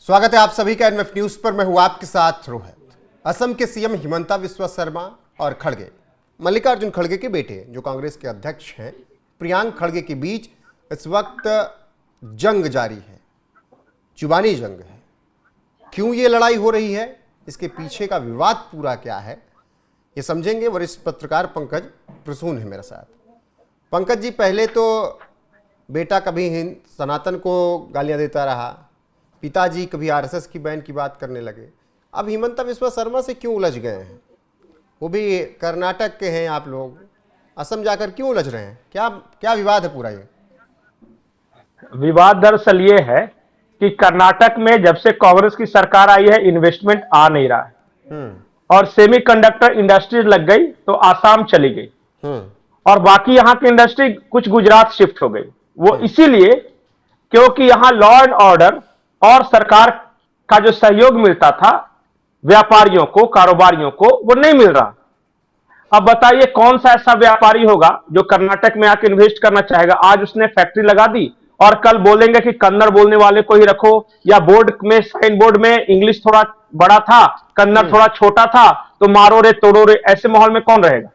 स्वागत है आप सभी का एनएफ न्यूज पर। मैं हूं आपके साथ रोहित। असम के सीएम हिमंता बिस्वा शर्मा और खड़गे, मल्लिकार्जुन खड़गे के बेटे जो कांग्रेस के अध्यक्ष हैं, प्रियांक खड़गे के बीच इस वक्त जंग जारी है, जुबानी जंग है। क्यों ये लड़ाई हो रही है, इसके पीछे का विवाद पूरा क्या है, ये समझेंगे। वरिष्ठ पत्रकार पंकज प्रसून है मेरे साथ। पंकज जी, पहले तो बेटा कभी सनातन को गालियां देता रहा, पिताजी कभी आरएसएस की बैन की बात करने लगे, अब हिमंता बिस्वा शर्मा से क्यों उलझ गए हैं? वो भी कर्नाटक के हैं आप लोग, असम जाकर क्यों उलझ रहे हैं? क्या क्या विवाद है पूरा? ये विवाद दरअसल ये है कि कर्नाटक में जब से कांग्रेस की सरकार आई है इन्वेस्टमेंट आ नहीं रहा है और सेमीकंडक्टर इंडस्ट्री लग गई तो आसाम चली गई और बाकी यहां की इंडस्ट्री कुछ गुजरात शिफ्ट हो गई। वो इसीलिए क्योंकि यहां लॉ एंड ऑर्डर और सरकार का जो सहयोग मिलता था व्यापारियों को, कारोबारियों को, वो नहीं मिल रहा। अब बताइए कौन सा ऐसा व्यापारी होगा जो कर्नाटक में आके इन्वेस्ट करना चाहेगा? आज उसने फैक्ट्री लगा दी और कल बोलेंगे कि कन्नड़ बोलने वाले को ही रखो, या बोर्ड में, साइन बोर्ड में इंग्लिश थोड़ा बड़ा था, कन्नड़ थोड़ा छोटा था, तो मारो रे तोड़ो रे। ऐसे माहौल में कौन रहेगा?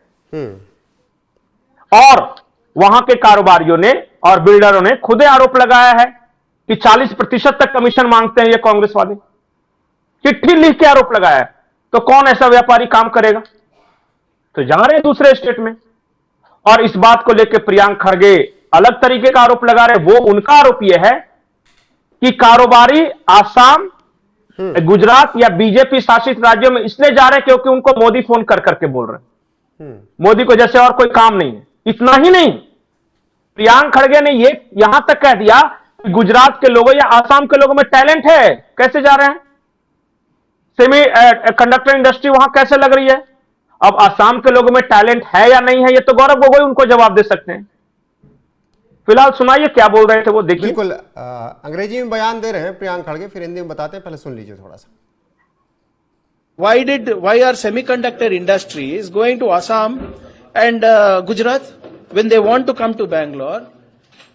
और वहां के कारोबारियों ने और बिल्डरों ने खुद आरोप लगाया है कि 40% तक कमीशन मांगते हैं ये कांग्रेस वाले। चिट्ठी लिख के आरोप लगाया है। तो कौन ऐसा व्यापारी काम करेगा? तो जा रहे हैं दूसरे स्टेट में। और इस बात को लेकर प्रियांक खड़गे अलग तरीके का आरोप लगा रहे। वो उनका आरोप यह है कि कारोबारी आसाम, गुजरात या बीजेपी शासित राज्यों में इसलिए जा रहे हैं क्योंकि उनको मोदी फोन कर करके बोल रहे हैं, मोदी को जैसे और कोई काम नहीं है। इतना ही नहीं, प्रियांक खड़गे ने ये यहां तक कह दिया कि गुजरात के लोगों या आसाम के लोगों में टैलेंट है। कैसे जा रहे हैं? सेमी कंडक्टर इंडस्ट्री वहां कैसे लग रही है? अब आसाम के लोगों में टैलेंट है या नहीं है, ये तो गौरव गोगोई उनको जवाब दे सकते हैं। फिलहाल सुनाइए क्या बोल रहे थे वो, देखिए। बिल्कुल, अंग्रेजी में बयान दे रहे हैं प्रियांक खड़गे, फिर हिंदी में बताते हैं। पहले सुन लीजिए थोड़ा सा। Why are semiconductor industries going to Assam and Gujarat when they want to come to Bangalore?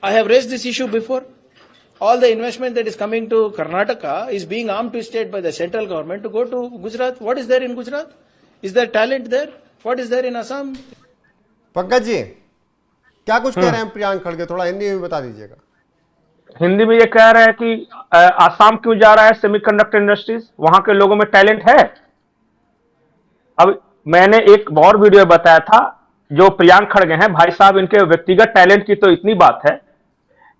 I have raised this issue before. All the investment that is coming to Karnataka is being armed twisted by the central government to go to Gujarat. What is there in Gujarat? Is there talent there? What is there in Assam? Pankaj ji, क्या कुछ कह रहे हैं प्रियांक खड़गे? थोड़ा हिंदी में बता दीजिएगा। हिंदी में ये कह रहे हैं कि आसाम क्यों जा रहा है सेमीकंडक्टर इंडस्ट्रीज, वहां के लोगों में टैलेंट है। अब मैंने एक और वीडियो बताया था जो प्रियांक खड़गे हैं, भाई साहब, इनके व्यक्तिगत टैलेंट की तो इतनी बात है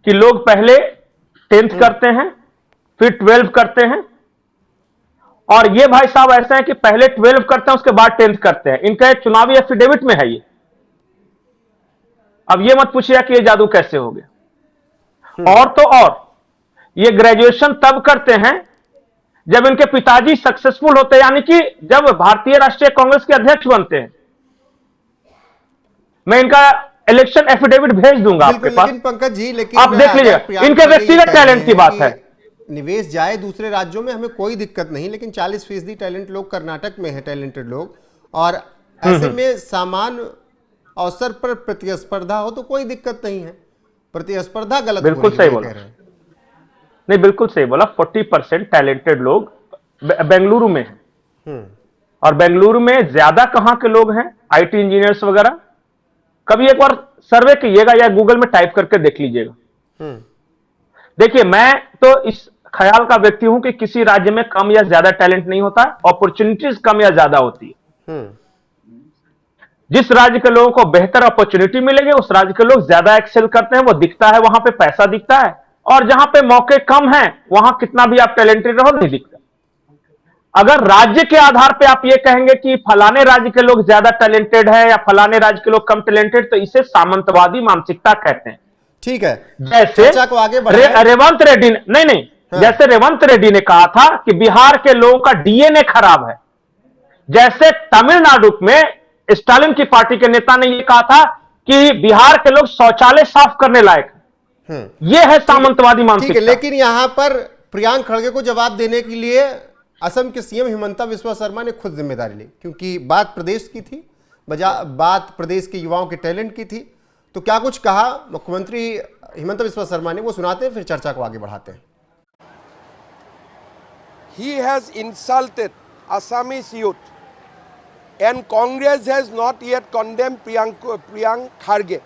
कि लोग पहले 10th करते हैं, फिर 12 करते हैं, और ये भाई साहब ऐसे हैं कि पहले 12 करते हैं उसके बाद 10th करते हैं। इनका चुनावी एफिडेविट में है ये। अब ये मत पूछिए कि ये जादू कैसे हो गया। और तो और ये ग्रेजुएशन तब करते हैं जब इनके पिताजी सक्सेसफुल होते हैं, यानी कि जब भारतीय राष्ट्रीय कांग्रेस के अध्यक्ष बनते हैं। मैं इनका इलेक्शन एफिडेविट भेज दूंगा आपके पास। लेकिन पंकज जी, लेकिन आप देख लीजिएगा, इनके व्यक्तिगत टैलेंट की बात है। निवेश जाए दूसरे राज्यों में, हमें कोई दिक्कत नहीं, लेकिन 40% टैलेंट लोग कर्नाटक में है, टैलेंटेड लोग, और ऐसे में समान अवसर पर प्रतिस्पर्धा हो तो कोई दिक्कत नहीं है। प्रतिस्पर्धा गलत, बिल्कुल सही बोला, नहीं बिल्कुल सही बोला। 40% टैलेंटेड लोग बेंगलुरु में हैं, और बेंगलुरु में ज्यादा कहां के लोग हैं, आईटी इंजीनियर्स वगैरह। कभी एक बार सर्वे कीजिएगा या गूगल में टाइप करके देख लीजिएगा। देखिए, मैं तो इस ख्याल का व्यक्ति हूं कि किसी राज्य में कम या ज्यादा टैलेंट नहीं होता, अपॉर्चुनिटीज कम या ज्यादा होती है। जिस राज्य के लोगों को बेहतर अपॉर्चुनिटी मिलेगी उस राज्य के लोग ज्यादा एक्सेल करते हैं, वो दिखता है, वहां पे पैसा दिखता है। और जहां पे मौके कम हैं वहां कितना भी आप टैलेंटेड रहो नहीं दिखता। अगर राज्य के आधार पे आप ये कहेंगे कि फलाने राज्य के लोग ज्यादा टैलेंटेड है या फलाने राज्य के लोग कम टैलेंटेड, तो इसे सामंतवादी मानसिकता कहते हैं। ठीक है, जैसे रेवंत रेड्डी जैसे रेवंत रेड्डी ने कहा था कि बिहार के लोगों का डीएनए खराब है, जैसे तमिलनाडु में स्टालिन की पार्टी के नेता ने यह कहा था कि बिहार के लोग शौचालय साफ करने लायक हैं। यह है सामंतवादी मानसिकता। लेकिन यहां पर प्रियांक खड़गे को जवाब देने के लिए असम के सीएम हिमंता बिस्वा शर्मा ने खुद जिम्मेदारी ली, क्योंकि बात प्रदेश की थी, बात प्रदेश के युवाओं के टैलेंट की थी। तो क्या कुछ कहा मुख्यमंत्री हिमंता बिस्वा शर्मा ने, वो सुनाते हैं, फिर चर्चा को आगे बढ़ाते हैं। he has insulted Assamese youth, and Congress has not yet condemned Priyank Kharge.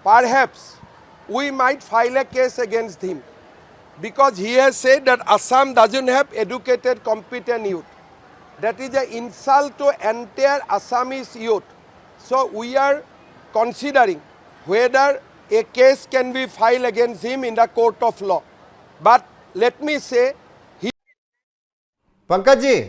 Perhaps we might file a case against him because he has said that Assam doesn't have educated, competent youth. That is an insult to entire Assamese youth. So we are considering whether a case can be filed against him in the court of law. But let me say, Pankaj ji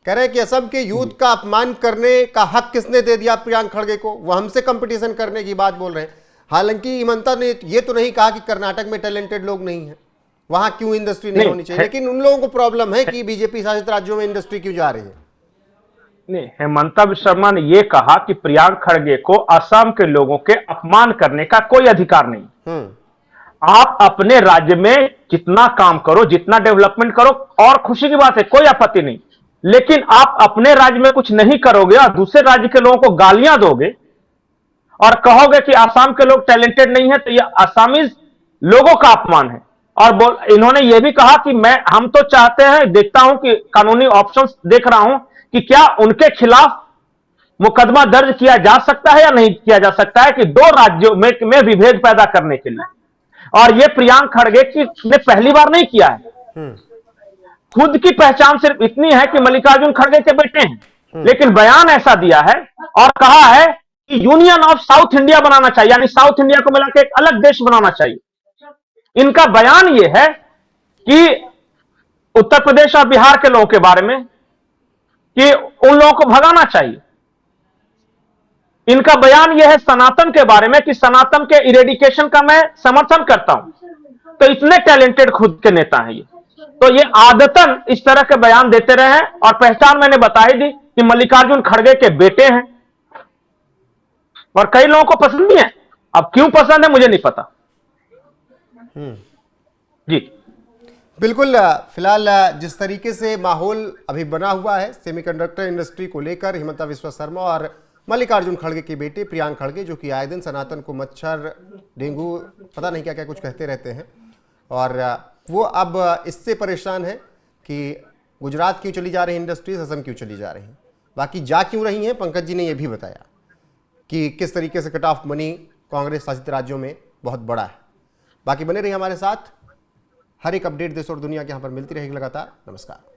कह रहे हैं कि असम के youth का अपमान करने का हक किसने दे दिया प्रियांक खड़गे को, वो हमसे कंपटीशन करने की बात बोल रहे हैं। हालांकि हिमंता ने ये तो नहीं कहा कि कर्नाटक में टैलेंटेड लोग नहीं हैं, वहां क्यों इंडस्ट्री नहीं होनी चाहिए, लेकिन उन लोगों को प्रॉब्लम है कि बीजेपी शासित राज्यों में इंडस्ट्री क्यों जा रही है। नहीं, हेमंता विश्व शर्मा ने यह कहा कि प्रियांक खड़गे को असम के लोगों के अपमान करने का कोई अधिकार नहीं। आप अपने राज्य में जितना काम करो, जितना डेवलपमेंट करो, और खुशी की बात है, कोई आपत्ति नहीं, लेकिन आप अपने राज्य में कुछ नहीं करोगे और दूसरे राज्य के लोगों को गालियां दोगे और कहोगे कि आसाम के लोग टैलेंटेड नहीं है, तो यह आसामीज लोगों का अपमान है। और इन्होंने यह भी कहा कि हम तो चाहते हैं, देखता हूं कि कानूनी ऑप्शंस देख रहा हूं कि क्या उनके खिलाफ मुकदमा दर्ज किया जा सकता है या नहीं किया जा सकता है कि दो राज्यों में विभेद पैदा करने के लिए। और यह प्रियांक खड़गे की ने पहली बार नहीं किया है। खुद की पहचान सिर्फ इतनी है कि मल्लिकार्जुन खड़गे के बेटे हैं, लेकिन बयान ऐसा दिया है और कहा है कि यूनियन ऑफ साउथ इंडिया बनाना चाहिए, यानी साउथ इंडिया को मिलाकर एक अलग देश बनाना चाहिए। इनका बयान यह है कि उत्तर प्रदेश और बिहार के लोगों के बारे में कि उन लोगों को भगाना चाहिए। इनका बयान यह है सनातन के बारे में कि सनातन के इरेडिकेशन का मैं समर्थन करता हूं। तो इतने टैलेंटेड खुद के नेता हैं ये, तो ये आदतन इस तरह के बयान देते रहे हैं। और पहचान मैंने बता ही दी कि मल्लिकार्जुन खड़गे के बेटे हैं और कई लोगों को पसंद भी है। अब क्यों पसंद है मुझे नहीं पता जी। बिल्कुल, फिलहाल जिस तरीके से माहौल अभी बना हुआ है सेमीकंडक्टर इंडस्ट्री को लेकर, हिमंता विश्व शर्मा और मल्लिकार्जुन खड़गे के बेटे प्रियांक खड़गे, जो कि आए दिन सनातन को मच्छर, डेंगू, पता नहीं क्या क्या कुछ कहते रहते हैं, और वो अब इससे परेशान है कि गुजरात क्यों चली जा रही है इंडस्ट्रीज, असम क्यों चली जा रही हैं। बाकी जा क्यों रही हैं, पंकज जी ने यह भी बताया कि किस तरीके से कट ऑफ मनी कांग्रेस शासित राज्यों में बहुत बड़ा है। बाकी बने रहिए हमारे साथ, हर एक अपडेट देश और दुनिया के यहाँ पर मिलती रहेगी लगातार। नमस्कार।